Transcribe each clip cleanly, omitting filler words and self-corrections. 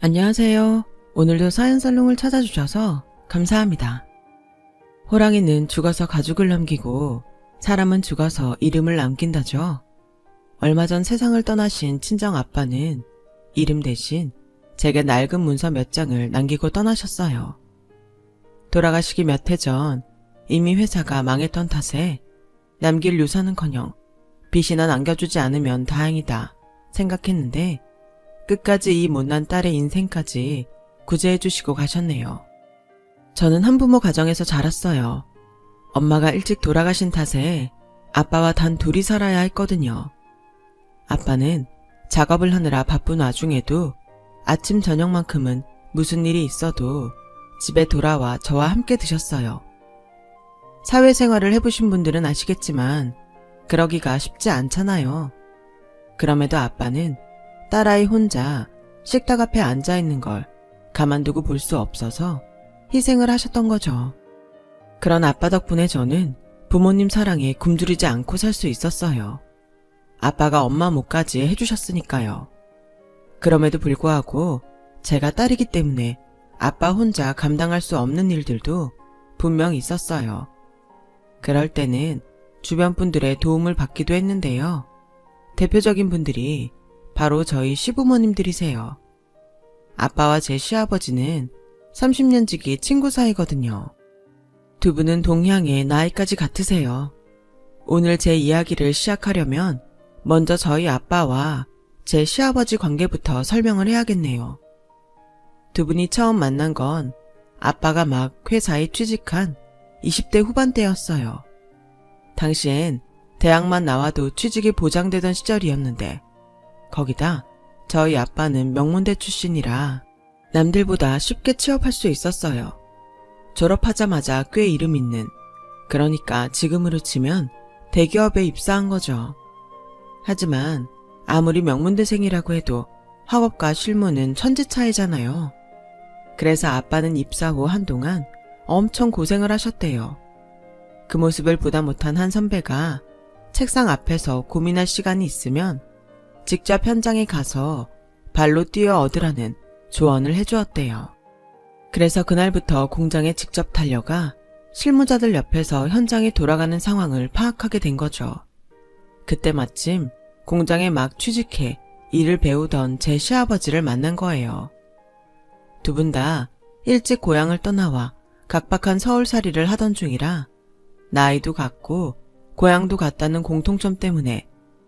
안녕하세요. 오늘도 사연살롱을 찾아주셔서 감사합니다. 호랑이는 죽어서 가죽을 남기고 사람은 죽어서 이름을 남긴다죠. 얼마 전 세상을 떠나신 친정 아빠는 이름 대신 제게 낡은 문서 몇 장을 남기고 떠나셨어요. 돌아가시기 몇 해 전 이미 회사가 망했던 탓에 남길 유산은커녕 빚이나 남겨주지 않으면 다행이다 생각했는데 끝까지 이 못난 딸의 인생까지 구제해주시고 가셨네요. 저는 한부모 가정에서 자랐어요. 엄마가 일찍 돌아가신 탓에 아빠와 단 둘이 살아야 했거든요. 아빠는 작업을 하느라 바쁜 와중에도 아침 저녁만큼은 무슨 일이 있어도 집에 돌아와 저와 함께 드셨어요. 사회생활을 해보신 분들은 아시겠지만 그러기가 쉽지 않잖아요. 그럼에도 아빠는 딸아이 혼자 식탁 앞에 앉아있는 걸 가만두고 볼 수 없어서 희생을 하셨던 거죠. 그런 아빠 덕분에 저는 부모님 사랑에 굶주리지 않고 살 수 있었어요. 아빠가 엄마 몫까지 해주셨으니까요. 그럼에도 불구하고 제가 딸이기 때문에 아빠 혼자 감당할 수 없는 일들도 분명 있었어요. 그럴 때는 주변 분들의 도움을 받기도 했는데요. 대표적인 분들이 바로 저희 시부모님들이세요. 아빠와 제 시아버지는 30년 지기 친구 사이거든요. 두 분은 동향에 나이까지 같으세요. 오늘 제 이야기를 시작하려면 먼저 저희 아빠와 제 시아버지 관계부터 설명을 해야겠네요. 두 분이 처음 만난 건 아빠가 막 회사에 취직한 20대 후반대였어요. 당시엔 대학만 나와도 취직이 보장되던 시절이었는데 거기다 저희 아빠는 명문대 출신이라 남들보다 쉽게 취업할 수 있었어요. 졸업하자마자 꽤 이름 있는, 그러니까 지금으로 치면 대기업에 입사한 거죠. 하지만 아무리 명문대생이라고 해도 학업과 실무는 천지 차이잖아요. 그래서 아빠는 입사 후 한동안 엄청 고생을 하셨대요. 그 모습을 보다 못한 한 선배가 책상 앞에서 고민할 시간이 있으면 직접 현장에 가서 발로 뛰어 얻으라는 조언을 해주었대요. 그래서 그날부터 공장에 직접 달려가 실무자들 옆에서 현장에 돌아가는 상황을 파악하게 된 거죠. 그때 마침 공장에 막 취직해 일을 배우던 제 시아버지를 만난 거예요. 두 분 다 일찍 고향을 떠나와 각박한 서울살이를 하던 중이라 나이도 같고 고향도 같다는 공통점 때문에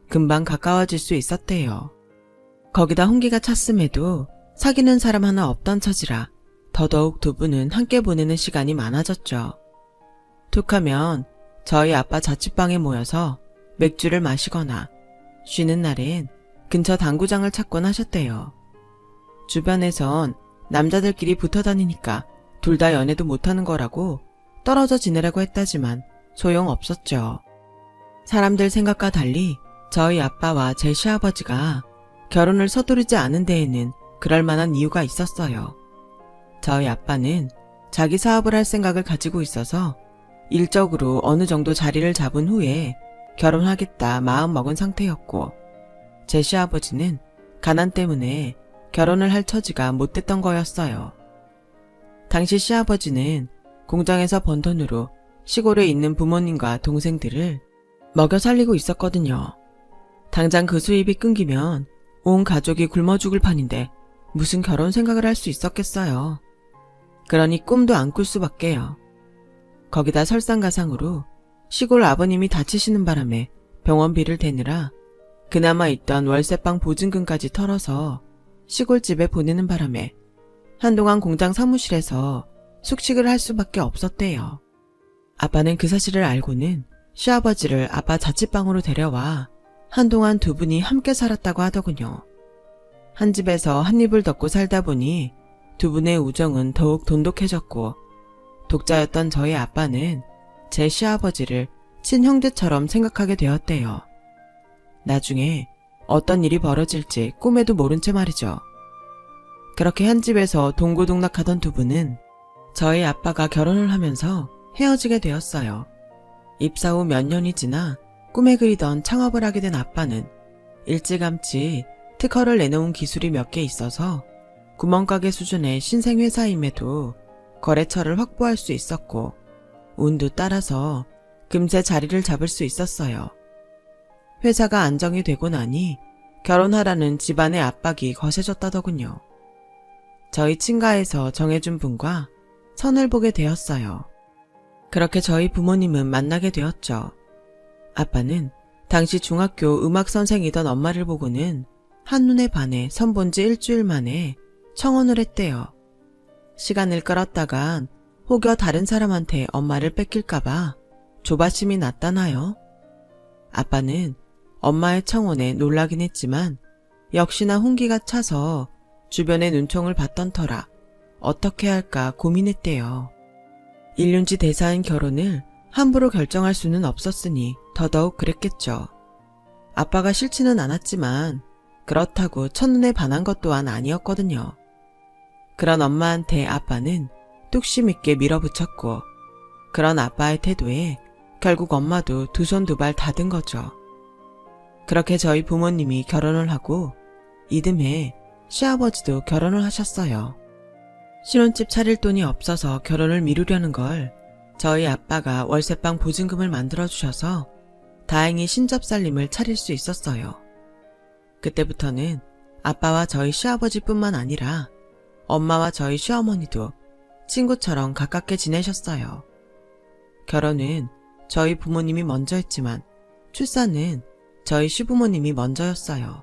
금방 가까워질 수 있었대요. 거기다 홍기가 찼음에도 사귀는 사람 하나 없던 처지라 더더욱 두 분은 함께 보내는 시간이 많아졌죠. 툭하면 저희 아빠 자취방에 모여서 맥주를 마시거나 쉬는 날엔 근처 당구장을 찾곤 하셨대요. 주변에선 남자들끼리 붙어 다니니까 둘 다 연애도 못하는 거라고 떨어져 지내라고 했다지만 소용없었죠. 사람들 생각과 달리 저희 아빠와 제 시아버지가 결혼을 서두르지 않은 데에는 그럴 만한 이유가 있었어요. 저희 아빠는 자기 사업을 할 생각을 가지고 있어서 일적으로 어느 정도 자리를 잡은 후에 결혼하겠다 마음먹은 상태였고, 제 시아버지는 가난 때문에 결혼을 할 처지가 못 됐던 거였어요. 당시 시아버지는 공장에서 번 돈으로 시골에 있는 부모님과 동생들을 먹여 살리고 있었거든요. 당장 그 수입이 끊기면 온 가족이 굶어 죽을 판인데 무슨 결혼 생각을 할 수 있었겠어요. 그러니 꿈도 안 꿀 수밖에요. 거기다 설상가상으로 시골 아버님이 다치시는 바람에 병원비를 대느라 그나마 있던 월세방 보증금까지 털어서 시골집에 보내는 바람에 한동안 공장 사무실에서 숙식을 할 수밖에 없었대요. 아빠는 그 사실을 알고는 시아버지를 아빠 자취방으로 데려와 한동안 두 분이 함께 살았다고 하더군요. 한 집에서 한 입을 덮고 살다 보니 두 분의 우정은 더욱 돈독해졌고, 독자였던 저희 아빠는 제 시아버지를 친형제처럼 생각하게 되었대요. 나중에 어떤 일이 벌어질지 꿈에도 모른 채 말이죠. 그렇게 한 집에서 동고동락하던 두 분은 저희 아빠가 결혼을 하면서 헤어지게 되었어요. 입사 후 몇 년이 지나 꿈에 그리던 창업을 하게 된 아빠는 일찌감치 특허를 내놓은 기술이 몇 개 있어서 구멍가게 수준의 신생회사임에도 거래처를 확보할 수 있었고 운도 따라서 금세 자리를 잡을 수 있었어요. 회사가 안정이 되고 나니 결혼하라는 집안의 압박이 거세졌다더군요. 저희 친가에서 정해준 분과 선을 보게 되었어요. 그렇게 저희 부모님은 만나게 되었죠. 아빠는 당시 중학교 음악선생이던 엄마를 보고는 한눈에 반해 선본 지 일주일 만에 청혼을 했대요. 시간을 끌었다간 혹여 다른 사람한테 엄마를 뺏길까봐 조바심이 났다나요? 아빠는 엄마의 청혼에 놀라긴 했지만 역시나 훈기가 차서 주변의 눈총을 받던 터라 어떻게 할까 고민했대요. 일륜지 대사인 결혼을 함부로 결정할 수는 없었으니 더더욱 그랬겠죠. 아빠가 싫지는 않았지만 그렇다고 첫눈에 반한 것 또한 아니었거든요. 그런 엄마한테 아빠는 뚝심 있게 밀어붙였고 그런 아빠의 태도에 결국 엄마도 두 손 두 발 닫은 거죠. 그렇게 저희 부모님이 결혼을 하고 이듬해 시아버지도 결혼을 하셨어요. 신혼집 차릴 돈이 없어서 결혼을 미루려는 걸 저희 아빠가 월세방 보증금을 만들어주셔서 다행히 신접살림을 차릴 수 있었어요. 그때부터는 아빠와 저희 시아버지뿐만 아니라 엄마와 저희 시어머니도 친구처럼 가깝게 지내셨어요. 결혼은 저희 부모님이 먼저 했지만 출산은 저희 시부모님이 먼저였어요.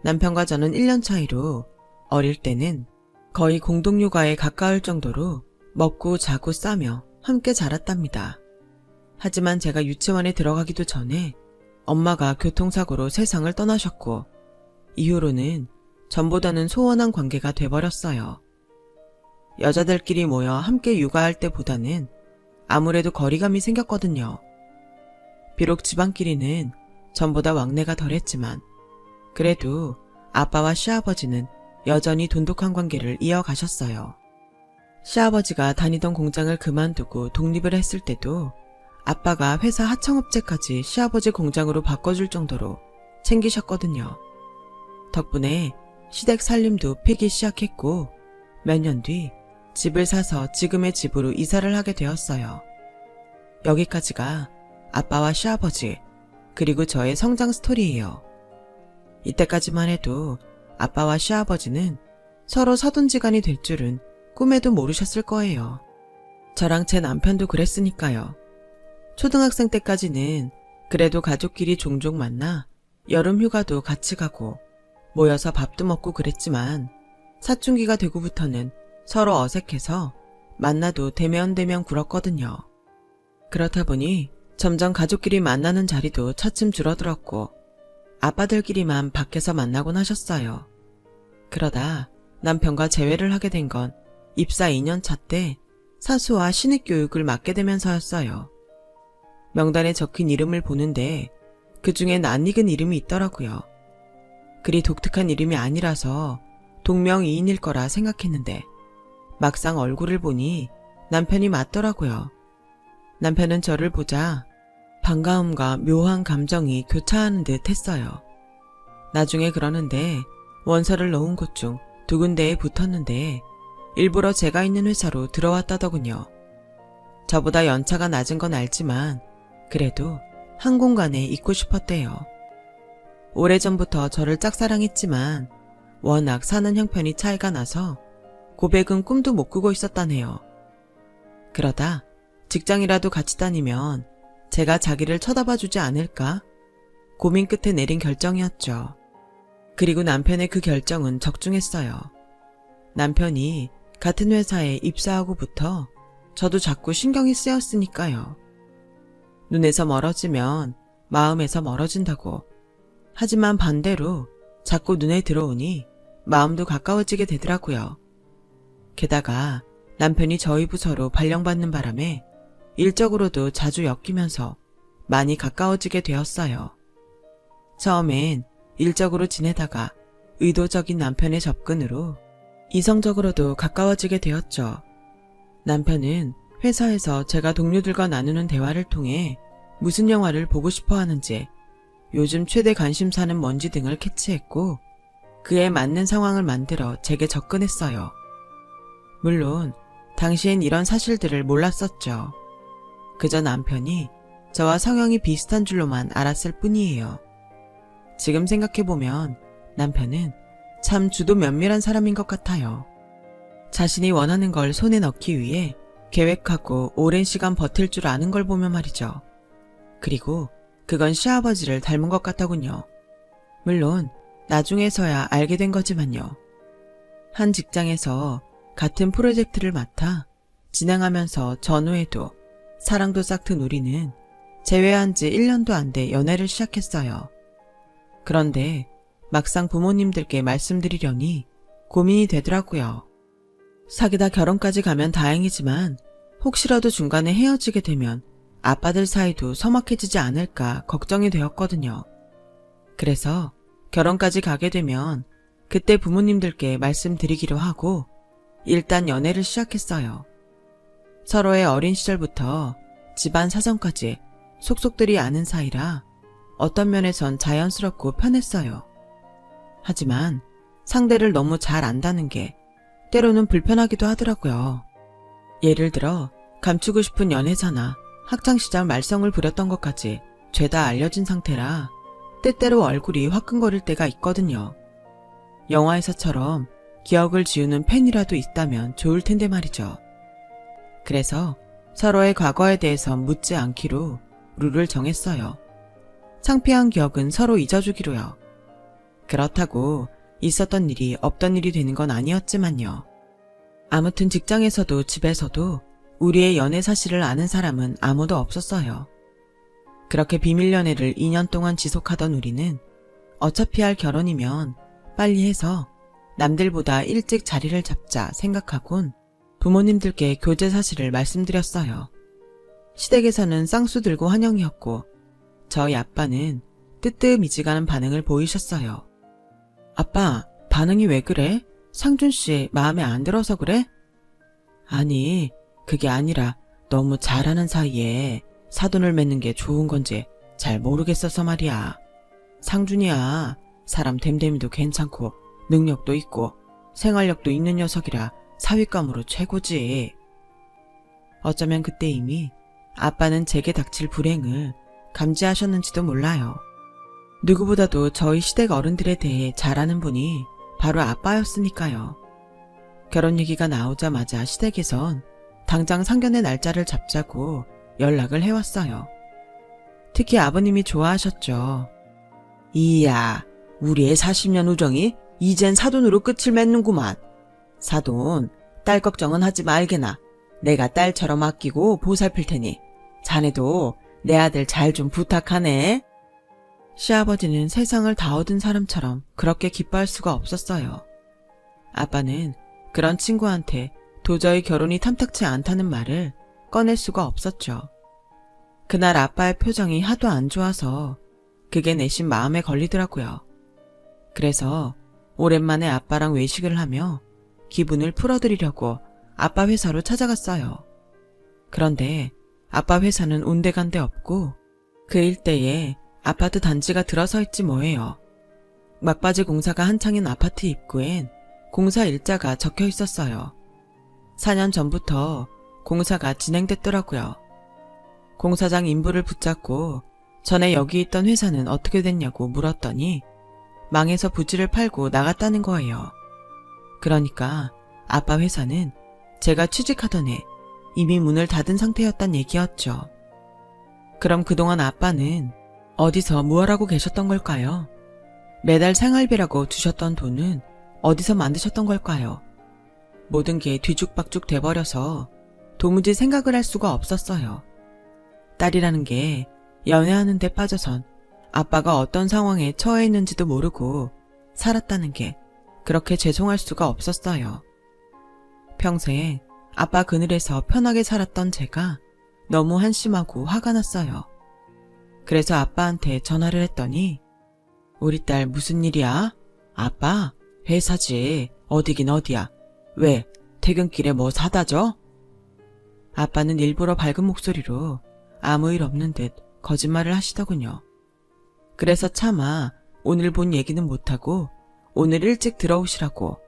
남편과 저는 1년 차이로 어릴 때는 거의 공동육아에 가까울 정도로 먹고 자고 싸며 함께 자랐답니다. 하지만 제가 유치원에 들어가기도 전에 엄마가 교통사고로 세상을 떠나셨고 이후로는 전보다는 소원한 관계가 돼버렸어요. 여자들끼리 모여 함께 육아할 때보다는 아무래도 거리감이 생겼거든요. 비록 집안끼리는 전보다 왕래가 덜했지만 그래도 아빠와 시아버지는 여전히 돈독한 관계를 이어가셨어요. 시아버지가 다니던 공장을 그만두고 독립을 했을 때도 아빠가 회사 하청업체까지 시아버지 공장으로 바꿔줄 정도로 챙기셨거든요. 덕분에 시댁 살림도 피기 시작했고 몇 년 뒤 집을 사서 지금의 집으로 이사를 하게 되었어요. 여기까지가 아빠와 시아버지 그리고 저의 성장 스토리예요. 이때까지만 해도 아빠와 시아버지는 서로 사돈지간이 될 줄은 꿈에도 모르셨을 거예요. 저랑 제 남편도 그랬으니까요. 초등학생 때까지는 그래도 가족끼리 종종 만나 여름 휴가도 같이 가고 모여서 밥도 먹고 그랬지만 사춘기가 되고부터는 서로 어색해서 만나도 대면대면 굴었거든요. 그렇다 보니 점점 가족끼리 만나는 자리도 차츰 줄어들었고 아빠들끼리만 밖에서 만나곤 하셨어요. 그러다 남편과 재회를 하게 된 건 입사 2년 차 때 사수와 신입 교육을 맡게 되면서였어요. 명단에 적힌 이름을 보는데 그중에 낯익은 이름이 있더라고요. 그리 독특한 이름이 아니라서 동명이인일 거라 생각했는데 막상 얼굴을 보니 남편이 맞더라고요. 남편은 저를 보자 반가움과 묘한 감정이 교차하는 듯 했어요. 나중에 그러는데 원서를 넣은 곳 중 2군데에 붙었는데 일부러 제가 있는 회사로 들어왔다더군요. 저보다 연차가 낮은 건 알지만 그래도 한 공간에 있고 싶었대요. 오래전부터 저를 짝사랑했지만 워낙 사는 형편이 차이가 나서 고백은 꿈도 못 꾸고 있었다네요. 그러다 직장이라도 같이 다니면 제가 자기를 쳐다봐주지 않을까? 고민 끝에 내린 결정이었죠. 그리고 남편의 그 결정은 적중했어요. 남편이 같은 회사에 입사하고부터 저도 자꾸 신경이 쓰였으니까요. 눈에서 멀어지면 마음에서 멀어진다고. 하지만 반대로 자꾸 눈에 들어오니 마음도 가까워지게 되더라고요. 게다가 남편이 저희 부서로 발령받는 바람에 일적으로도 자주 엮이면서 많이 가까워지게 되었어요. 처음엔 일적으로 지내다가 의도적인 남편의 접근으로 이성적으로도 가까워지게 되었죠. 남편은 회사에서 제가 동료들과 나누는 대화를 통해 무슨 영화를 보고 싶어 하는지, 요즘 최대 관심사는 뭔지 등을 캐치했고 그에 맞는 상황을 만들어 제게 접근했어요. 물론 당시엔 이런 사실들을 몰랐었죠. 그저 남편이 저와 성향이 비슷한 줄로만 알았을 뿐이에요. 지금 생각해보면 남편은 참 주도 면밀한 사람인 것 같아요. 자신이 원하는 걸 손에 넣기 위해 계획하고 오랜 시간 버틸 줄 아는 걸 보면 말이죠. 그리고 그건 시아버지를 닮은 것 같더군요. 물론 나중에서야 알게 된 거지만요. 한 직장에서 같은 프로젝트를 맡아 진행하면서 전후에도 사랑도 싹튼 우리는 재회한 지 1년도 안 돼 연애를 시작했어요. 그런데 막상 부모님들께 말씀드리려니 고민이 되더라고요. 사귀다 결혼까지 가면 다행이지만 혹시라도 중간에 헤어지게 되면 아빠들 사이도 서먹해지지 않을까 걱정이 되었거든요. 그래서 결혼까지 가게 되면 그때 부모님들께 말씀드리기로 하고 일단 연애를 시작했어요. 서로의 어린 시절부터 집안 사정까지 속속들이 아는 사이라 어떤 면에선 자연스럽고 편했어요. 하지만 상대를 너무 잘 안다는 게 때로는 불편하기도 하더라고요. 예를 들어 감추고 싶은 연애사나 학창시절 말썽을 부렸던 것까지 죄다 알려진 상태라 때때로 얼굴이 화끈거릴 때가 있거든요. 영화에서처럼 기억을 지우는 펜이라도 있다면 좋을 텐데 말이죠. 그래서 서로의 과거에 대해서 묻지 않기로 룰을 정했어요. 창피한 기억은 서로 잊어주기로요. 그렇다고 있었던 일이 없던 일이 되는 건 아니었지만요. 아무튼 직장에서도 집에서도 우리의 연애 사실을 아는 사람은 아무도 없었어요. 그렇게 비밀 연애를 2년 동안 지속하던 우리는 어차피 할 결혼이면 빨리 해서 남들보다 일찍 자리를 잡자 생각하곤 부모님들께 교제 사실을 말씀드렸어요. 시댁에서는 쌍수 들고 환영이었고 저희 아빠는 뜨뜻미지근한 반응을 보이셨어요. 아빠, 반응이 왜 그래? 상준씨 마음에 안 들어서 그래? 아니, 그게 아니라 너무 잘하는 사이에 사돈을 맺는 게 좋은 건지 잘 모르겠어서 말이야. 상준이야, 사람 됨됨이도 괜찮고 능력도 있고 생활력도 있는 녀석이라 사윗감으로 최고지. 어쩌면 그때 이미 아빠는 제게 닥칠 불행을 감지하셨는지도 몰라요. 누구보다도 저희 시댁 어른들에 대해 잘 아는 분이 바로 아빠였으니까요. 결혼 얘기가 나오자마자 시댁에선 당장 상견례 날짜를 잡자고 연락을 해왔어요. 특히 아버님이 좋아하셨죠. 이야, 우리의 40년 우정이 이젠 사돈으로 끝을 맺는구만. 사돈, 딸 걱정은 하지 말게나. 내가 딸처럼 아끼고 보살필 테니 자네도 내 아들 잘 좀 부탁하네. 시아버지는 세상을 다 얻은 사람처럼 그렇게 기뻐할 수가 없었어요. 아빠는 그런 친구한테 도저히 결혼이 탐탁치 않다는 말을 꺼낼 수가 없었죠. 그날 아빠의 표정이 하도 안 좋아서 그게 내심 마음에 걸리더라고요. 그래서 오랜만에 아빠랑 외식을 하며 기분을 풀어드리려고 아빠 회사로 찾아갔어요. 그런데 아빠 회사는 온데간데 없고 그 일대에 아파트 단지가 들어서 있지 뭐예요. 막바지 공사가 한창인 아파트 입구엔 공사 일자가 적혀 있었어요. 4년 전부터 공사가 진행됐더라고요. 공사장 인부를 붙잡고 전에 여기 있던 회사는 어떻게 됐냐고 물었더니 망해서 부지를 팔고 나갔다는 거예요. 그러니까 아빠 회사는 제가 취직하던 해 이미 문을 닫은 상태였단 얘기였죠. 그럼 그동안 아빠는 어디서 무엇하고 계셨던 걸까요? 매달 생활비라고 주셨던 돈은 어디서 만드셨던 걸까요? 모든 게 뒤죽박죽 돼버려서 도무지 생각을 할 수가 없었어요. 딸이라는 게 연애하는 데 빠져선 아빠가 어떤 상황에 처해 있는지도 모르고 살았다는 게 그렇게 죄송할 수가 없었어요. 평생 아빠 그늘에서 편하게 살았던 제가 너무 한심하고 화가 났어요. 그래서 아빠한테 전화를 했더니 우리 딸 무슨 일이야? 아빠, 회사지. 어디긴 어디야. 왜, 퇴근길에 뭐 사다 줘? 아빠는 일부러 밝은 목소리로 아무 일 없는 듯 거짓말을 하시더군요. 그래서 차마 오늘 본 얘기는 못하고 오늘 일찍 들어오시라고.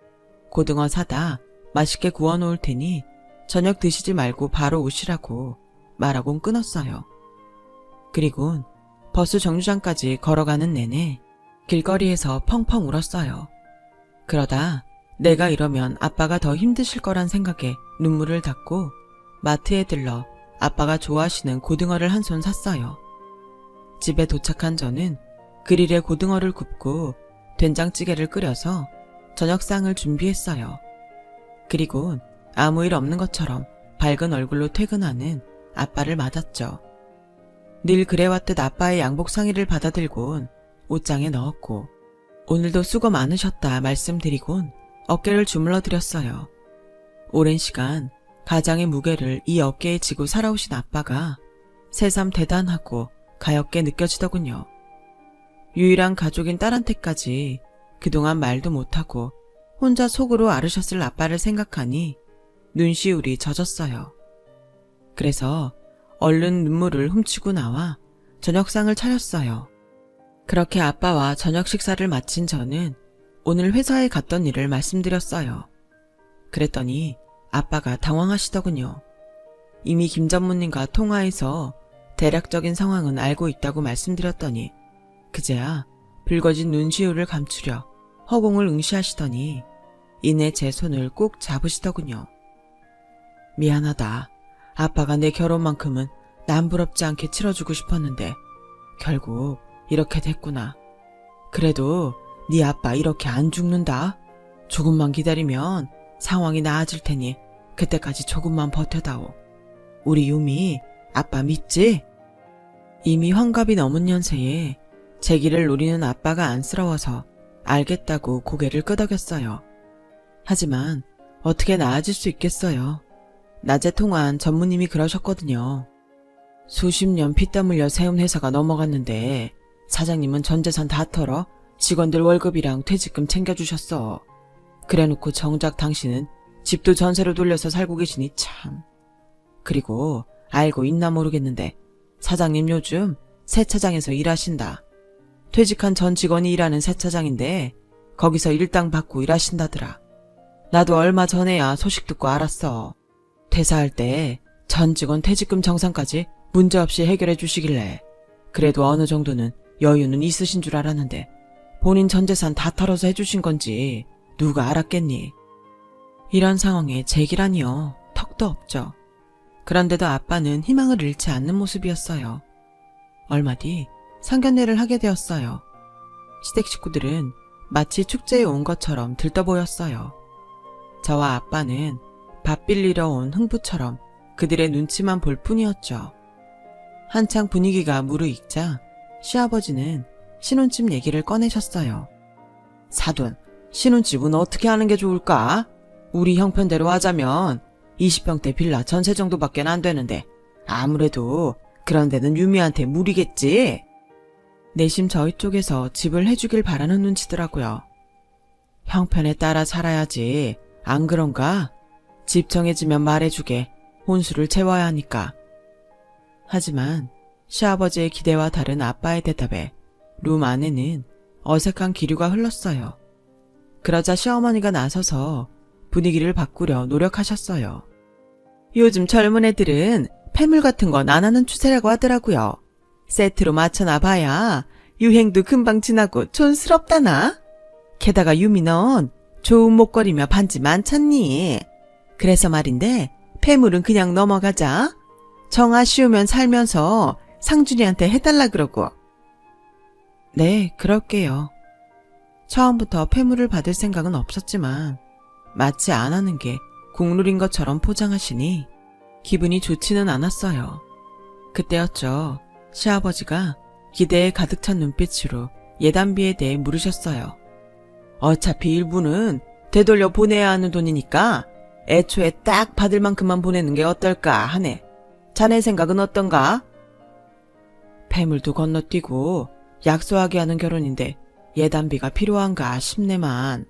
고등어 사다 맛있게 구워 놓을 테니 저녁 드시지 말고 바로 오시라고 말하곤 끊었어요. 그리곤 버스 정류장까지 걸어가는 내내 길거리에서 펑펑 울었어요. 그러다 내가 이러면 아빠가 더 힘드실 거란 생각에 눈물을 닦고 마트에 들러 아빠가 좋아하시는 고등어를 한 손 샀어요. 집에 도착한 저는 그릴에 고등어를 굽고 된장찌개를 끓여서 저녁상을 준비했어요. 그리고 아무 일 없는 것처럼 밝은 얼굴로 퇴근하는 아빠를 맞았죠. 늘 그래왔듯 아빠의 양복 상의를 받아들곤 옷장에 넣었고 오늘도 수고 많으셨다 말씀드리곤 어깨를 주물러 드렸어요. 오랜 시간 가장의 무게를 이 어깨에 지고 살아오신 아빠가 새삼 대단하고 가엾게 느껴지더군요. 유일한 가족인 딸한테까지 그동안 말도 못하고 혼자 속으로 앓으셨을 아빠를 생각하니 눈시울이 젖었어요. 그래서 얼른 눈물을 훔치고 나와 저녁상을 차렸어요. 그렇게 아빠와 저녁 식사를 마친 저는 오늘 회사에 갔던 일을 말씀드렸어요. 그랬더니 아빠가 당황하시더군요. 이미 김 전무님과 통화해서 대략적인 상황은 알고 있다고 말씀드렸더니 그제야 붉어진 눈시울을 감추려 허공을 응시하시더니 이내 제 손을 꼭 잡으시더군요. 미안하다. 아빠가 내 결혼만큼은 남부럽지 않게 치러주고 싶었는데 결국 이렇게 됐구나. 그래도 네 아빠 이렇게 안 죽는다. 조금만 기다리면 상황이 나아질 테니 그때까지 조금만 버텨다오. 우리 유미 아빠 믿지? 이미 환갑이 넘은 연세에 제 길을 노리는 아빠가 안쓰러워서 알겠다고 고개를 끄덕였어요. 하지만 어떻게 나아질 수 있겠어요. 낮에 통화한 전무님이 그러셨거든요. 수십 년 피땀 흘려 세운 회사가 넘어갔는데 사장님은 전 재산 다 털어 직원들 월급이랑 퇴직금 챙겨주셨어. 그래놓고 정작 당신은 집도 전세로 돌려서 살고 계시니 참. 그리고 알고 있나 모르겠는데 사장님 요즘 세차장에서 일하신다. 퇴직한 전 직원이 일하는 세차장인데 거기서 일당 받고 일하신다더라. 나도 얼마 전에야 소식 듣고 알았어. 퇴사할 때 전 직원 퇴직금 정산까지 문제없이 해결해 주시길래 그래도 어느 정도는 여유는 있으신 줄 알았는데 본인 전 재산 다 털어서 해주신 건지 누가 알았겠니. 이런 상황에 제기라니요. 턱도 없죠. 그런데도 아빠는 희망을 잃지 않는 모습이었어요. 얼마 뒤 상견례를 하게 되었어요. 시댁 식구들은 마치 축제에 온 것처럼 들떠 보였어요. 저와 아빠는 밥 빌리러 온 흥부처럼 그들의 눈치만 볼 뿐이었죠. 한창 분위기가 무르익자 시아버지는 신혼집 얘기를 꺼내셨어요. 사돈, 신혼집은 어떻게 하는 게 좋을까? 우리 형편대로 하자면 20평대 빌라 전세 정도밖에 안 되는데 아무래도 그런 데는 유미한테 무리겠지? 내심 저희 쪽에서 집을 해주길 바라는 눈치더라고요. 형편에 따라 살아야지. 안 그런가? 집 정해지면 말해주게. 혼수를 채워야 하니까. 하지만 시아버지의 기대와 다른 아빠의 대답에 룸 안에는 어색한 기류가 흘렀어요. 그러자 시어머니가 나서서 분위기를 바꾸려 노력하셨어요. 요즘 젊은 애들은 폐물 같은 건 안 하는 추세라고 하더라고요. 세트로 맞춰놔봐야 유행도 금방 지나고 촌스럽다나? 게다가 유미 넌 좋은 목걸이며 반지 많잖니? 그래서 말인데 폐물은 그냥 넘어가자. 정 아쉬우면 살면서 상준이한테 해달라 그러고. 네, 그럴게요. 처음부터 폐물을 받을 생각은 없었지만 마치 안 하는 게 국룰인 것처럼 포장하시니 기분이 좋지는 않았어요. 그때였죠. 시아버지가 기대에 가득 찬 눈빛으로 예단비에 대해 물으셨어요. 어차피 일부는 되돌려 보내야 하는 돈이니까 애초에 딱 받을 만큼만 보내는 게 어떨까 하네. 자네 생각은 어떤가? 폐물도 건너뛰고 약소하게 하는 결혼인데 예단비가 필요한가 싶네만.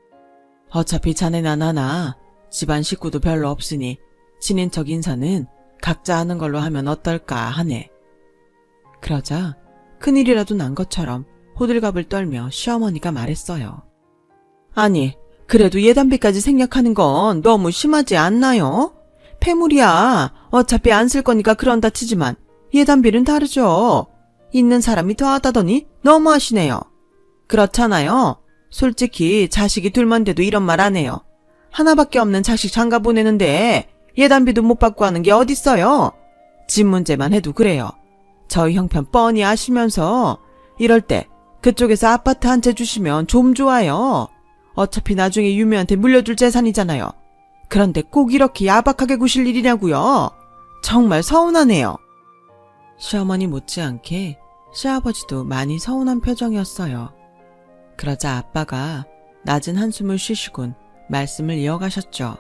어차피 자네나 나나 집안 식구도 별로 없으니 친인척 인사는 각자 하는 걸로 하면 어떨까 하네. 그러자 큰일이라도 난 것처럼 호들갑을 떨며 시어머니가 말했어요. 아니, 그래도 예단비까지 생략하는 건 너무 심하지 않나요? 폐물이야. 어차피 안 쓸 거니까 그런다 치지만 예단비는 다르죠. 있는 사람이 더하다더니 너무하시네요. 그렇잖아요. 솔직히 자식이 둘만 돼도 이런 말 안 해요. 하나밖에 없는 자식 장가 보내는데 예단비도 못 받고 하는 게 어딨어요. 집 문제만 해도 그래요. 저희 형편 뻔히 아시면서 이럴 때 그쪽에서 아파트 한 채 주시면 좀 좋아요. 어차피 나중에 유미한테 물려줄 재산이잖아요. 그런데 꼭 이렇게 야박하게 구실 일이냐고요. 정말 서운하네요. 시어머니 못지않게 시아버지도 많이 서운한 표정이었어요. 그러자 아빠가 낮은 한숨을 쉬시곤 말씀을 이어가셨죠.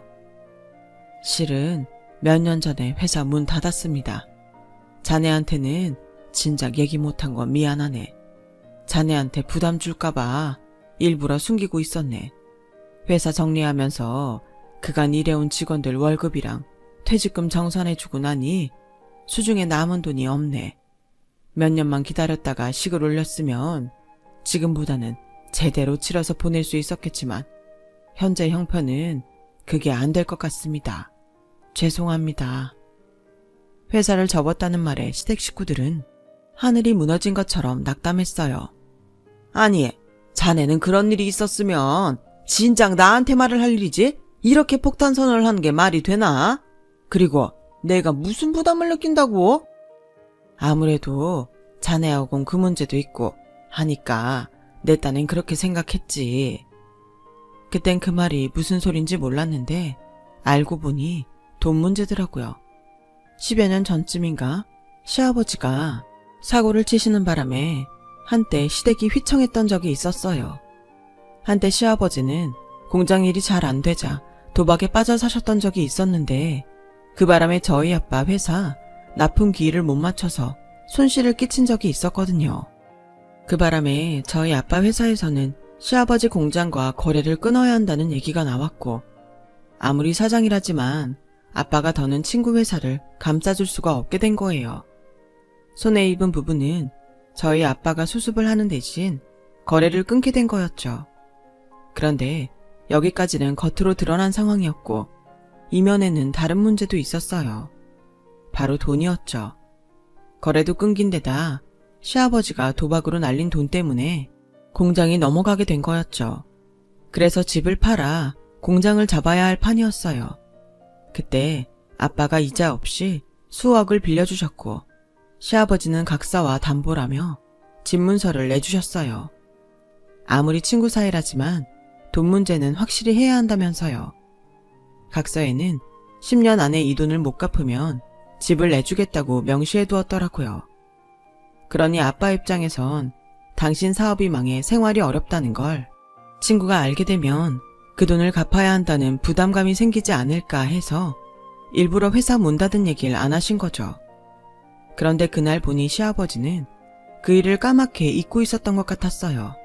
실은 몇 년 전에 회사 문 닫았습니다. 자네한테는 진작 얘기 못한 건 미안하네. 자네한테 부담 줄까봐 일부러 숨기고 있었네. 회사 정리하면서 그간 일해온 직원들 월급이랑 퇴직금 정산해주고 나니 수중에 남은 돈이 없네. 몇 년만 기다렸다가 식을 올렸으면 지금보다는 제대로 치러서 보낼 수 있었겠지만 현재 형편은 그게 안 될 것 같습니다. 죄송합니다. 회사를 접었다는 말에 시댁 식구들은 하늘이 무너진 것처럼 낙담했어요. 아니, 자네는 그런 일이 있었으면 진작 나한테 말을 할 일이지 이렇게 폭탄 선언을 하는 게 말이 되나? 그리고 내가 무슨 부담을 느낀다고? 아무래도 자네하고는 그 문제도 있고 하니까 내 딴엔 그렇게 생각했지. 그땐 그 말이 무슨 소린지 몰랐는데 알고 보니 돈 문제더라고요. 10여 년 전쯤인가 시아버지가 사고를 치시는 바람에 한때 시댁이 휘청했던 적이 있었어요. 한때 시아버지는 공장 일이 잘 안 되자 도박에 빠져 사셨던 적이 있었는데 그 바람에 저희 아빠 회사 납품 기일을 못 맞춰서 손실을 끼친 적이 있었거든요. 그 바람에 저희 아빠 회사에서는 시아버지 공장과 거래를 끊어야 한다는 얘기가 나왔고 아무리 사장이라지만 아빠가 더는 친구 회사를 감싸줄 수가 없게 된 거예요. 손해 입은 부분은 저희 아빠가 수습을 하는 대신 거래를 끊게 된 거였죠. 그런데 여기까지는 겉으로 드러난 상황이었고 이면에는 다른 문제도 있었어요. 바로 돈이었죠. 거래도 끊긴 데다 시아버지가 도박으로 날린 돈 때문에 공장이 넘어가게 된 거였죠. 그래서 집을 팔아 공장을 잡아야 할 판이었어요. 그때 아빠가 이자 없이 수억을 빌려주셨고 시아버지는 각서와 담보라며 집 문서를 내주셨어요. 아무리 친구 사이라지만 돈 문제는 확실히 해야 한다면서요. 각서에는 10년 안에 이 돈을 못 갚으면 집을 내주겠다고 명시해두었더라고요. 그러니 아빠 입장에선 당신 사업이 망해 생활이 어렵다는 걸 친구가 알게 되면 그 돈을 갚아야 한다는 부담감이 생기지 않을까 해서 일부러 회사 문 닫은 얘기를 안 하신 거죠. 그런데 그날 보니 시아버지는 그 일을 까맣게 잊고 있었던 것 같았어요.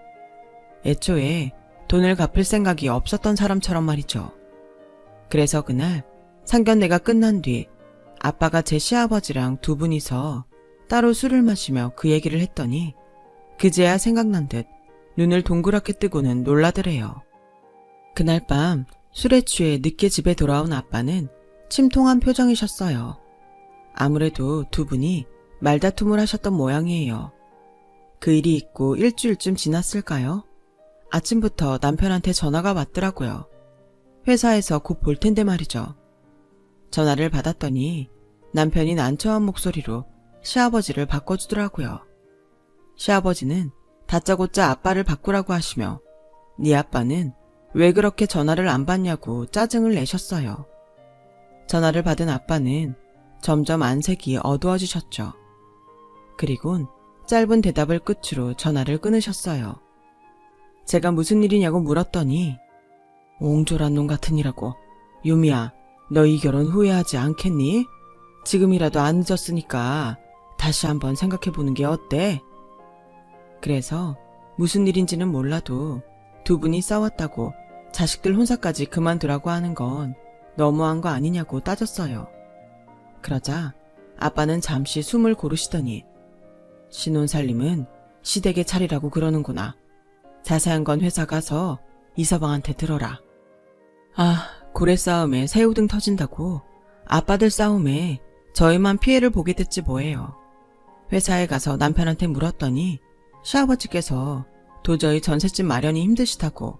애초에 돈을 갚을 생각이 없었던 사람처럼 말이죠. 그래서 그날 상견례가 끝난 뒤 아빠가 제 시아버지랑 두 분이서 따로 술을 마시며 그 얘기를 했더니 그제야 생각난 듯 눈을 동그랗게 뜨고는 놀라더래요. 그날 밤 술에 취해 늦게 집에 돌아온 아빠는 침통한 표정이셨어요. 아무래도 두 분이 말다툼을 하셨던 모양이에요. 그 일이 있고 일주일쯤 지났을까요? 아침부터 남편한테 전화가 왔더라고요. 회사에서 곧 볼 텐데 말이죠. 전화를 받았더니 남편이 난처한 목소리로 시아버지를 바꿔주더라고요. 시아버지는 다짜고짜 아빠를 바꾸라고 하시며 네 아빠는 왜 그렇게 전화를 안 받냐고 짜증을 내셨어요. 전화를 받은 아빠는 점점 안색이 어두워지셨죠. 그리곤 짧은 대답을 끝으로 전화를 끊으셨어요. 제가 무슨 일이냐고 물었더니 옹졸한 놈 같으니라고. 유미야, 너 이 결혼 후회하지 않겠니? 지금이라도 안 늦었으니까 다시 한번 생각해보는 게 어때? 그래서 무슨 일인지는 몰라도 두 분이 싸웠다고 자식들 혼사까지 그만두라고 하는 건 너무한 거 아니냐고 따졌어요. 그러자 아빠는 잠시 숨을 고르시더니 신혼살림은 시댁의 차리라고 그러는구나. 자세한 건 회사 가서 이서방한테 들어라. 아, 고래 싸움에 새우등 터진다고 아빠들 싸움에 저희만 피해를 보게 됐지 뭐예요. 회사에 가서 남편한테 물었더니 시아버지께서 도저히 전셋집 마련이 힘드시다고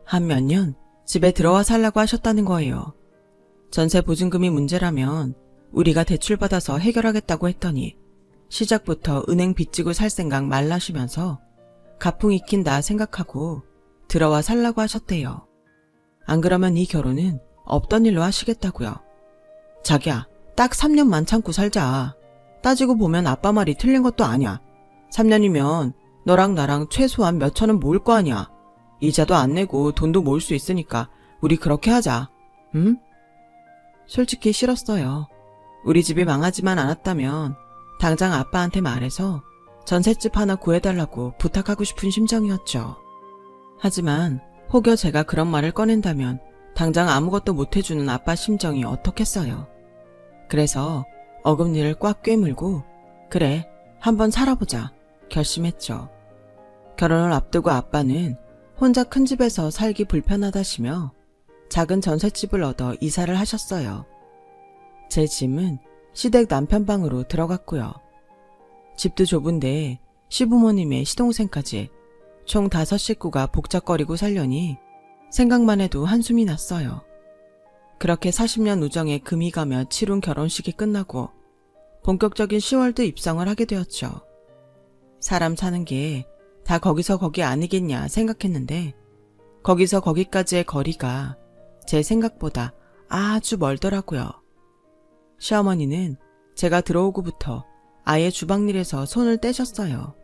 한 몇 년 집에 들어와 살라고 하셨다는 거예요. 전세 보증금이 문제라면 우리가 대출받아서 해결하겠다고 했더니 시작부터 은행 빚지고 살 생각 말라시면서 가풍 익힌다 생각하고 들어와 살라고 하셨대요. 안 그러면 이 결혼은 없던 일로 하시겠다고요. 자기야, 딱 3년만 참고 살자. 따지고 보면 아빠 말이 틀린 것도 아니야. 3년이면 너랑 나랑 최소한 몇 천은 모을 거 아니야. 이자도 안 내고 돈도 모을 수 있으니까 우리 그렇게 하자. 응? 솔직히 싫었어요. 우리 집이 망하지만 않았다면 당장 아빠한테 말해서 전셋집 하나 구해달라고 부탁하고 싶은 심정이었죠. 하지만 혹여 제가 그런 말을 꺼낸다면 당장 아무것도 못해주는 아빠 심정이 어떻겠어요. 그래서 어금니를 꽉 꿰물고 그래, 한번 살아보자 결심했죠. 결혼을 앞두고 아빠는 혼자 큰 집에서 살기 불편하다시며 작은 전셋집을 얻어 이사를 하셨어요. 제 짐은 시댁 남편 방으로 들어갔고요. 집도 좁은데 시부모님의 시동생까지 총 5식구가 복잡거리고 살려니 생각만 해도 한숨이 났어요. 그렇게 40년 우정에 금이 가며 치룬 결혼식이 끝나고 본격적인 10월드 입성을 하게 되었죠. 사람 사는 게 다 거기서 거기 아니겠냐 생각했는데 거기서 거기까지의 거리가 제 생각보다 아주 멀더라고요. 시어머니는 제가 들어오고부터 아예 주방일에서 손을 떼셨어요.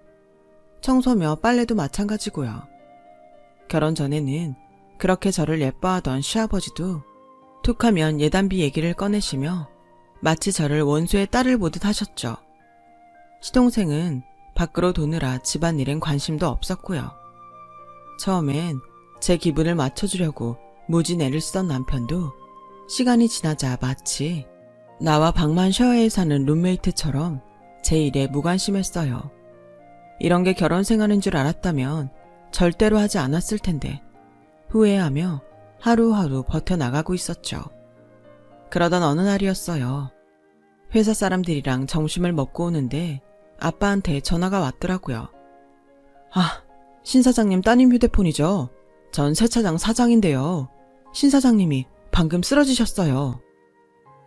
청소며 빨래도 마찬가지고요. 결혼 전에는 그렇게 저를 예뻐하던 시아버지도 툭하면 예단비 얘기를 꺼내시며 마치 저를 원수의 딸을 보듯 하셨죠. 시동생은 밖으로 도느라 집안일엔 관심도 없었고요. 처음엔 제 기분을 맞춰주려고 무지 애를 쓰던 남편도 시간이 지나자 마치 나와 방만 셔어에 사는 룸메이트처럼 제 일에 무관심했어요. 이런 게 결혼 생활인 줄 알았다면 절대로 하지 않았을 텐데 후회하며 하루하루 버텨나가고 있었죠. 그러던 어느 날이었어요. 회사 사람들이랑 점심을 먹고 오는데 아빠한테 전화가 왔더라고요. 아, 신 사장님 따님 휴대폰이죠. 전 세차장 사장인데요. 신 사장님이 방금 쓰러지셨어요.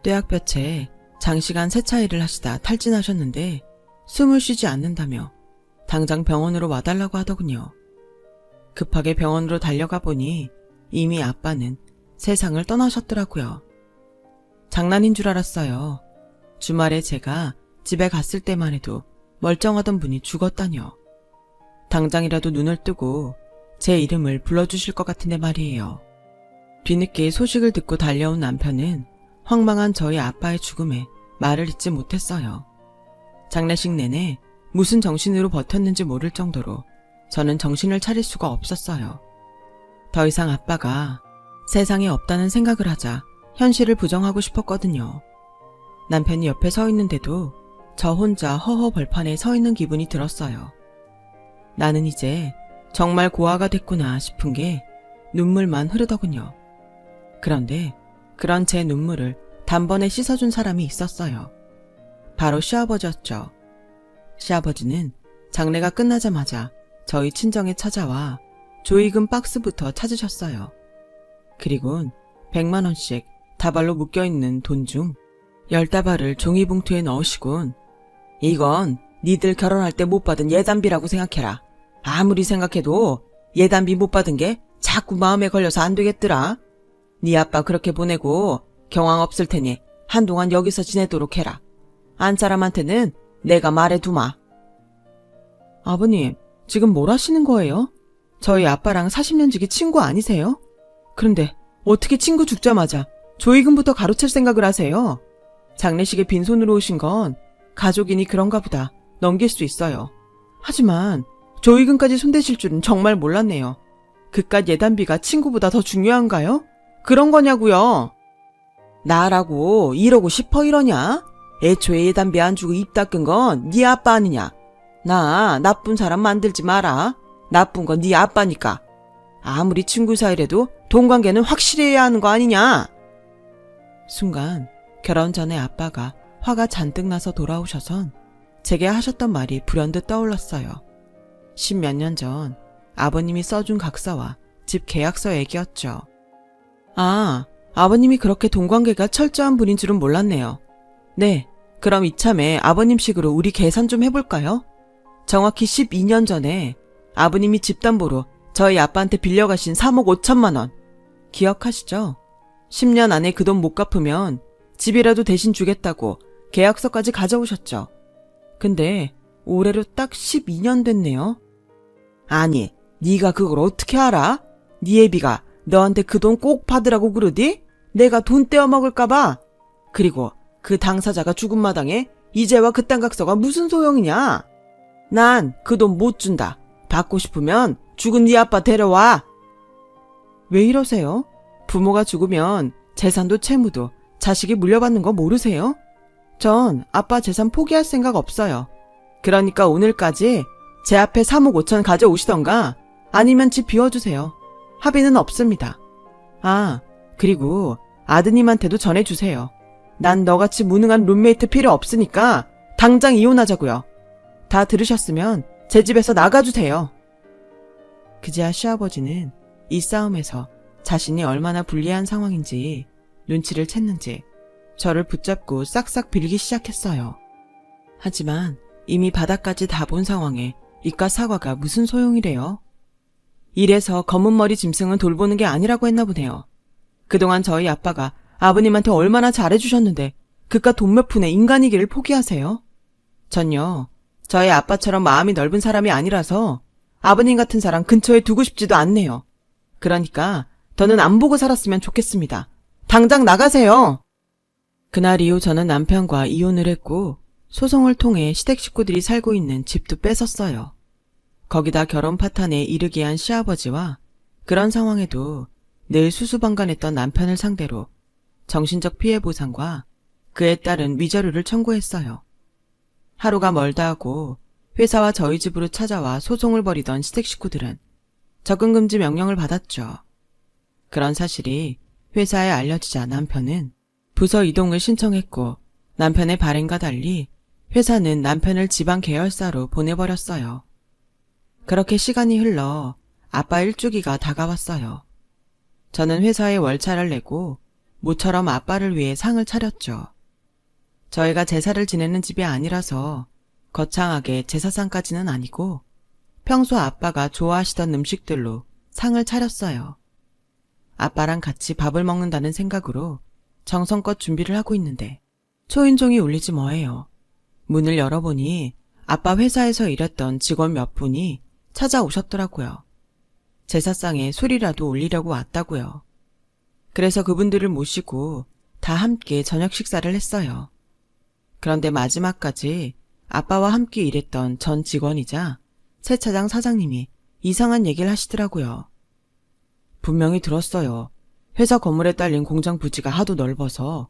뙤약볕에 장시간 세차 일을 하시다 탈진하셨는데 숨을 쉬지 않는다며 당장 병원으로 와달라고 하더군요. 급하게 병원으로 달려가 보니 이미 아빠는 세상을 떠나셨더라고요. 장난인 줄 알았어요. 주말에 제가 집에 갔을 때만 해도 멀쩡하던 분이 죽었다뇨. 당장이라도 눈을 뜨고 제 이름을 불러주실 것 같은데 말이에요. 뒤늦게 소식을 듣고 달려온 남편은 황망한 저희 아빠의 죽음에 말을 잇지 못했어요. 장례식 내내 무슨 정신으로 버텼는지 모를 정도로 저는 정신을 차릴 수가 없었어요. 더 이상 아빠가 세상에 없다는 생각을 하자 현실을 부정하고 싶었거든요. 남편이 옆에 서 있는데도 저 혼자 허허벌판에 서 있는 기분이 들었어요. 나는 이제 정말 고아가 됐구나 싶은 게 눈물만 흐르더군요. 그런데 그런 제 눈물을 단번에 씻어준 사람이 있었어요. 바로 시아버지였죠. 시아버지는 장례가 끝나자마자 저희 친정에 찾아와 조의금 박스부터 찾으셨어요. 그리곤 100만 원씩 다발로 묶여있는 돈 중 10다발을 종이봉투에 넣으시곤 이건 니들 결혼할 때 못 받은 예단비라고 생각해라. 아무리 생각해도 예단비 못 받은 게 자꾸 마음에 걸려서 안 되겠더라. 네 아빠 그렇게 보내고 경황 없을 테니 한동안 여기서 지내도록 해라. 안 사람한테는 내가 말해두마. 아버님, 지금 뭘 하시는 거예요? 저희 아빠랑 40년 지기 친구 아니세요? 그런데 어떻게 친구 죽자마자 조의금부터 가로챌 생각을 하세요? 장례식에 빈손으로 오신 건 가족이니 그런가 보다 넘길 수 있어요. 하지만 조의금까지 손대실 줄은 정말 몰랐네요. 그깟 예단비가 친구보다 더 중요한가요? 그런 거냐고요. 나라고 이러고 싶어 이러냐? 애초에 예단비 안 주고 입 닦은 건 네 아빠 아니냐? 나 나쁜 사람 만들지 마라. 나쁜 건 네 아빠니까. 아무리 친구 사이래도 돈 관계는 확실히 해야 하는 거 아니냐? 순간 결혼 전에 아빠가 화가 잔뜩 나서 돌아오셔선 제게 하셨던 말이 불현듯 떠올랐어요. 10몇 년 전 아버님이 써준 각서와 집 계약서 얘기였죠. 아, 아버님이 그렇게 돈 관계가 철저한 분인 줄은 몰랐네요. 네, 그럼 이참에 아버님식으로 우리 계산 좀 해볼까요? 정확히 12년 전에 아버님이 집담보로 저희 아빠한테 빌려가신 3억 5천만 원. 기억하시죠? 10년 안에 그 돈 못 갚으면 집이라도 대신 주겠다고 계약서까지 가져오셨죠. 근데 올해로 딱 12년 됐네요. 아니, 네가 그걸 어떻게 알아? 네 애비가 너한테 그 돈 꼭 받으라고 그러디? 내가 돈 떼어먹을까봐. 그리고 그 당사자가 죽은 마당에 이제와 그딴 각서가 무슨 소용이냐? 난 그 돈 못 준다. 받고 싶으면 죽은 네 아빠 데려와. 왜 이러세요? 부모가 죽으면 재산도 채무도 자식이 물려받는 거 모르세요? 전 아빠 재산 포기할 생각 없어요. 그러니까 오늘까지 제 앞에 3억 5천 가져오시던가 아니면 집 비워주세요. 합의는 없습니다. 아, 그리고 아드님한테도 전해주세요. 난 너같이 무능한 룸메이트 필요 없으니까 당장 이혼하자고요. 다 들으셨으면 제 집에서 나가주세요. 그제야 시아버지는 이 싸움에서 자신이 얼마나 불리한 상황인지 눈치를 챘는지 저를 붙잡고 싹싹 빌기 시작했어요. 하지만 이미 바닥까지 다 본 상황에 이깟 사과가 무슨 소용이래요? 이래서 검은 머리 짐승은 돌보는 게 아니라고 했나 보네요. 그동안 저희 아빠가 아버님한테 얼마나 잘해주셨는데 그깟 돈 몇 푼에 인간이기를 포기하세요? 전요, 저희 아빠처럼 마음이 넓은 사람이 아니라서 아버님 같은 사람 근처에 두고 싶지도 않네요. 그러니까 더는 안 보고 살았으면 좋겠습니다. 당장 나가세요! 그날 이후 저는 남편과 이혼을 했고 소송을 통해 시댁 식구들이 살고 있는 집도 뺏었어요. 거기다 결혼 파탄에 이르게 한 시아버지와 그런 상황에도 늘 수수방관했던 남편을 상대로 정신적 피해 보상과 그에 따른 위자료를 청구했어요. 하루가 멀다 하고 회사와 저희 집으로 찾아와 소송을 벌이던 시댁 식구들은 접근금지 명령을 받았죠. 그런 사실이 회사에 알려지자 남편은 부서 이동을 신청했고 남편의 발행과 달리 회사는 남편을 지방 계열사로 보내버렸어요. 그렇게 시간이 흘러 아빠 일주기가 다가왔어요. 저는 회사에 월차를 내고 모처럼 아빠를 위해 상을 차렸죠. 저희가 제사를 지내는 집이 아니라서 거창하게 제사상까지는 아니고 평소 아빠가 좋아하시던 음식들로 상을 차렸어요. 아빠랑 같이 밥을 먹는다는 생각으로 정성껏 준비를 하고 있는데 초인종이 울리지 뭐예요. 문을 열어보니 아빠 회사에서 일했던 직원 몇 분이 찾아오셨더라고요. 제사상에 술이라도 올리려고 왔다고요. 그래서 그분들을 모시고 다 함께 저녁 식사를 했어요. 그런데 마지막까지 아빠와 함께 일했던 전 직원이자 세차장 사장님이 이상한 얘기를 하시더라고요. 분명히 들었어요. 회사 건물에 딸린 공장 부지가 하도 넓어서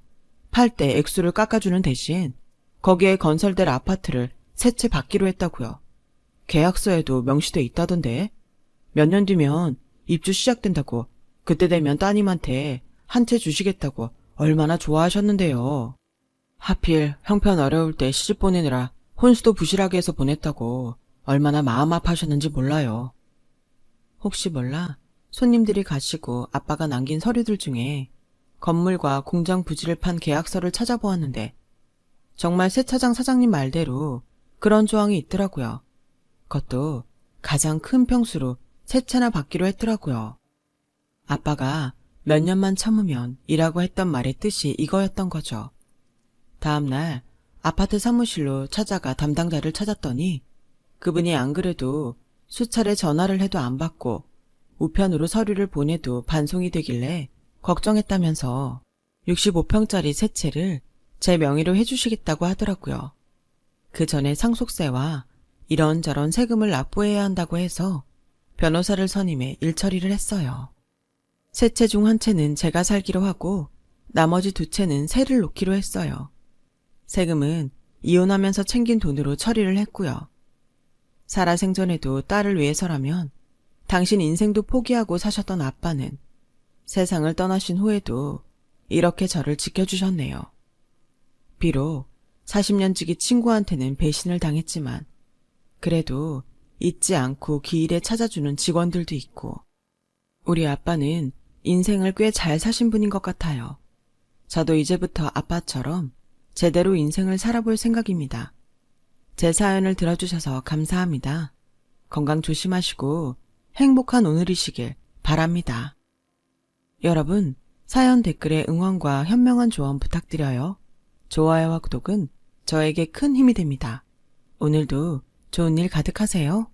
팔 때 액수를 깎아주는 대신 거기에 건설될 아파트를 세 채 받기로 했다고요. 계약서에도 명시돼 있다던데 몇 년 뒤면 입주 시작된다고 그때 되면 따님한테 한 채 주시겠다고 얼마나 좋아하셨는데요. 하필 형편 어려울 때 시집 보내느라 혼수도 부실하게 해서 보냈다고 얼마나 마음 아파하셨는지 몰라요. 혹시 몰라 손님들이 가시고 아빠가 남긴 서류들 중에 건물과 공장 부지를 판 계약서를 찾아보았는데 정말 세차장 사장님 말대로 그런 조항이 있더라고요. 그것도 가장 큰 평수로 세 채나 받기로 했더라고요. 아빠가 몇 년만 참으면 이라고 했던 말의 뜻이 이거였던 거죠. 다음날 아파트 사무실로 찾아가 담당자를 찾았더니 그분이 안 그래도 수차례 전화를 해도 안 받고 우편으로 서류를 보내도 반송이 되길래 걱정했다면서 65평짜리 세 채를 제 명의로 해주시겠다고 하더라고요. 그 전에 상속세와 이런저런 세금을 납부해야 한다고 해서 변호사를 선임해 일처리를 했어요. 세 채 중 한 채는 제가 살기로 하고 나머지 두 채는 세를 놓기로 했어요. 세금은 이혼하면서 챙긴 돈으로 처리를 했고요. 살아생전에도 딸을 위해서라면 당신 인생도 포기하고 사셨던 아빠는 세상을 떠나신 후에도 이렇게 저를 지켜주셨네요. 비록 40년 지기 친구한테는 배신을 당했지만 그래도 잊지 않고 기일에 찾아주는 직원들도 있고 우리 아빠는 인생을 꽤 잘 사신 분인 것 같아요. 저도 이제부터 아빠처럼 제대로 인생을 살아볼 생각입니다. 제 사연을 들어주셔서 감사합니다. 건강 조심하시고 행복한 오늘이시길 바랍니다. 여러분, 사연 댓글에 응원과 현명한 조언 부탁드려요. 좋아요와 구독은 저에게 큰 힘이 됩니다. 오늘도 좋은 일 가득하세요.